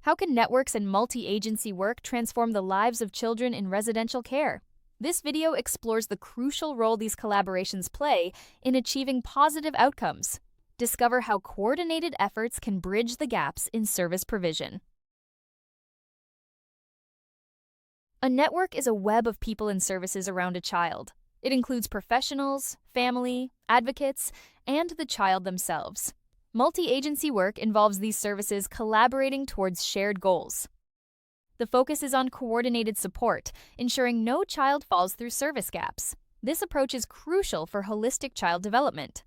How can networks and multi-agency work transform the lives of children in residential care? This video explores the crucial role these collaborations play in achieving positive outcomes. Discover how coordinated efforts can bridge the gaps in service provision. A network is a web of people and services around a child. It includes professionals, family, advocates, and the child themselves. Multi-agency work involves these services collaborating towards shared goals. The focus is on coordinated support, ensuring no child falls through service gaps. This approach is crucial for holistic child development.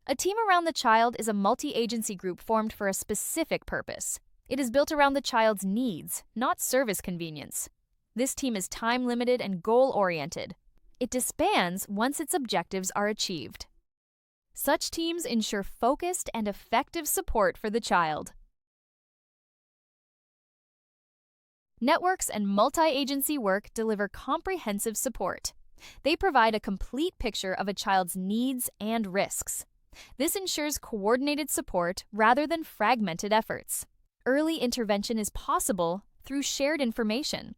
A team around the child is a multi-agency group formed for a specific purpose. It is built around the child's needs, not service convenience. This team is time-limited and goal-oriented. It disbands once its objectives are achieved. Such teams ensure focused and effective support for the child. Networks and multi-agency work deliver comprehensive support. They provide a complete picture of a child's needs and risks. This ensures coordinated support rather than fragmented efforts. Early intervention is possible through shared information.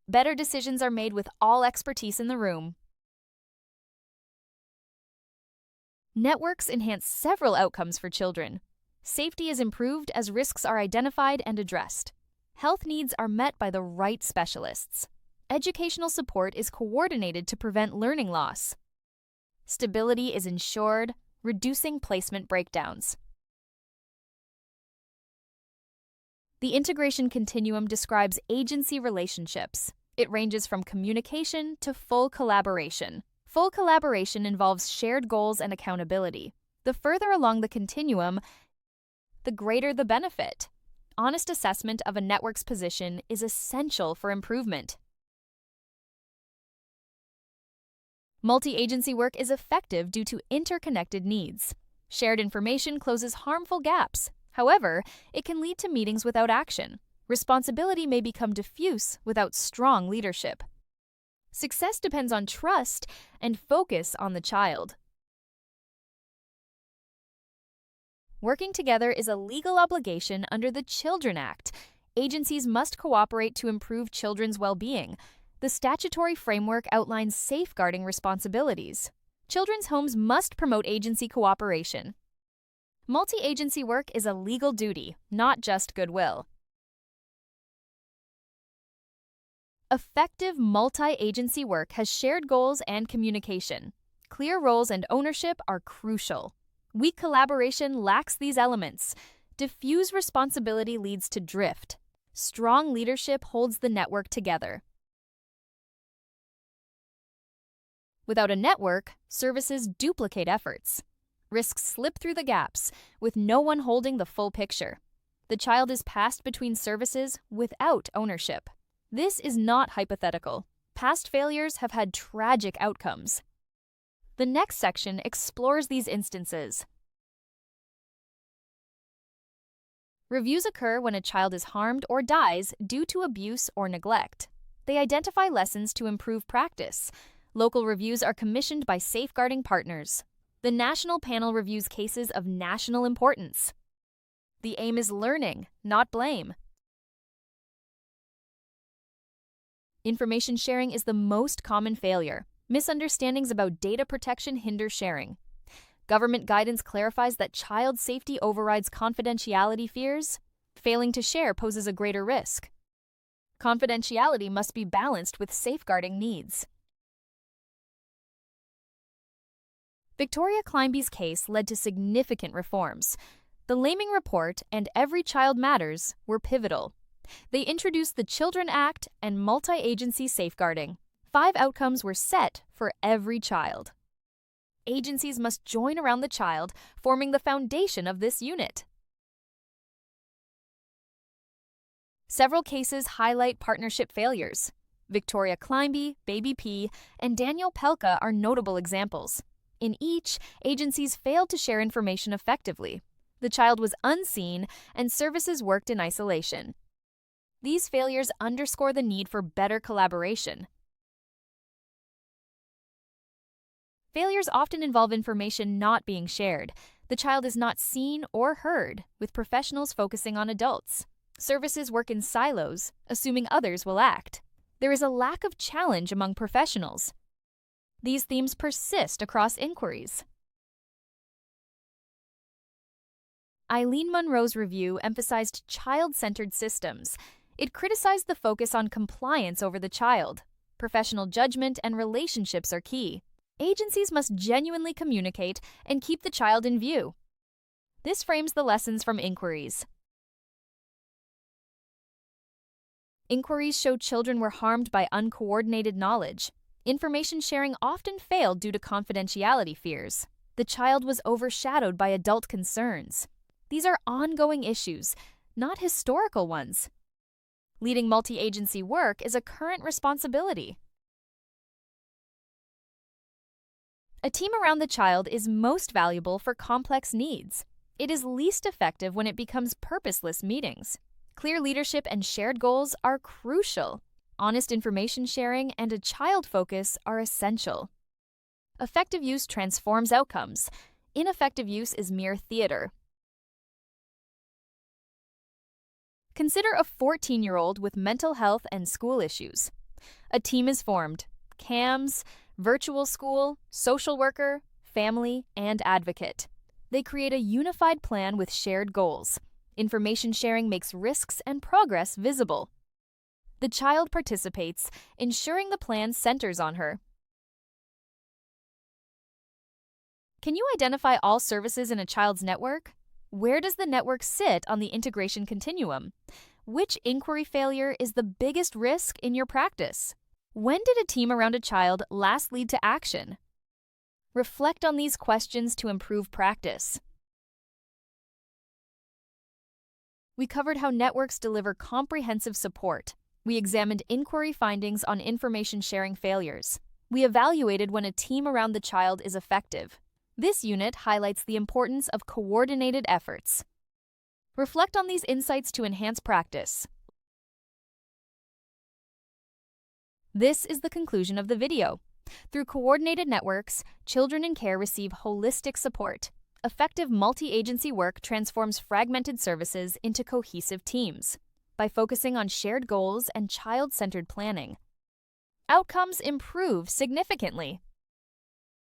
Better decisions are made with all expertise in the room. Networks enhance several outcomes for children. Safety is improved as risks are identified and addressed. Health needs are met by the right specialists. Educational support is coordinated to prevent learning loss. Stability is ensured, reducing placement breakdowns. The integration continuum describes agency relationships. It ranges from communication to full collaboration. Full collaboration involves shared goals and accountability. The further along the continuum, the greater the benefit. Honest assessment of a network's position is essential for improvement. Multi-agency work is effective due to interconnected needs. Shared information closes harmful gaps. However, it can lead to meetings without action. Responsibility may become diffuse without strong leadership. Success depends on trust and focus on the child. Working together is a legal obligation under the Children Act. Agencies must cooperate to improve children's well-being. The statutory framework outlines safeguarding responsibilities. Children's homes must promote agency cooperation. Multi-agency work is a legal duty, not just goodwill. Effective multi-agency work has shared goals and communication. Clear roles and ownership are crucial. Weak collaboration lacks these elements. Diffuse responsibility leads to drift. Strong leadership holds the network together. Without a network, services duplicate efforts. Risks slip through the gaps, with no one holding the full picture. The child is passed between services without ownership. This is not hypothetical. Past failures have had tragic outcomes. The next section explores these instances. Reviews occur when a child is harmed or dies due to abuse or neglect. They identify lessons to improve practice. Local reviews are commissioned by safeguarding partners. The national panel reviews cases of national importance. The aim is learning, not blame. Information sharing is the most common failure. Misunderstandings about data protection hinder sharing. Government guidance clarifies that child safety overrides confidentiality fears. Failing to share poses a greater risk. Confidentiality must be balanced with safeguarding needs. Victoria Climbie's case led to significant reforms. The Laming Report and Every Child Matters were pivotal. They introduced the Children Act and multi-agency safeguarding. 5 outcomes were set for every child. Agencies must join around the child, forming the foundation of this unit. Several cases highlight partnership failures. Victoria Climbie, Baby P, and Daniel Pelka are notable examples. In each, agencies failed to share information effectively. The child was unseen, and services worked in isolation. These failures underscore the need for better collaboration. Failures often involve information not being shared. The child is not seen or heard, with professionals focusing on adults. Services work in silos, assuming others will act. There is a lack of challenge among professionals. These themes persist across inquiries. Eileen Munro's review emphasized child-centered systems. It criticized the focus on compliance over the child. Professional judgment and relationships are key. Agencies must genuinely communicate and keep the child in view. This frames the lessons from inquiries. Inquiries show children were harmed by uncoordinated knowledge. Information sharing often failed due to confidentiality fears. The child was overshadowed by adult concerns. These are ongoing issues, not historical ones. Leading multi-agency work is a current responsibility. A team around the child is most valuable for complex needs. It is least effective when it becomes purposeless meetings. Clear leadership and shared goals are crucial. Honest information sharing and a child focus are essential. Effective use transforms outcomes. Ineffective use is mere theater. Consider a 14-year-old with mental health and school issues. A team is formed: CAMS, virtual school, social worker, family, and advocate. They create a unified plan with shared goals. Information sharing makes risks and progress visible. The child participates, ensuring the plan centers on her. Can you identify all services in a child's network? Where does the network sit on the integration continuum? Which inquiry failure is the biggest risk in your practice? When did a team around a child last lead to action? Reflect on these questions to improve practice. We covered how networks deliver comprehensive support. We examined inquiry findings on information sharing failures. We evaluated when a team around the child is effective. This unit highlights the importance of coordinated efforts. Reflect on these insights to enhance practice. This is the conclusion of the video. Through coordinated networks, children in care receive holistic support. Effective multi-agency work transforms fragmented services into cohesive teams. By focusing on shared goals and child-centered planning, outcomes improve significantly.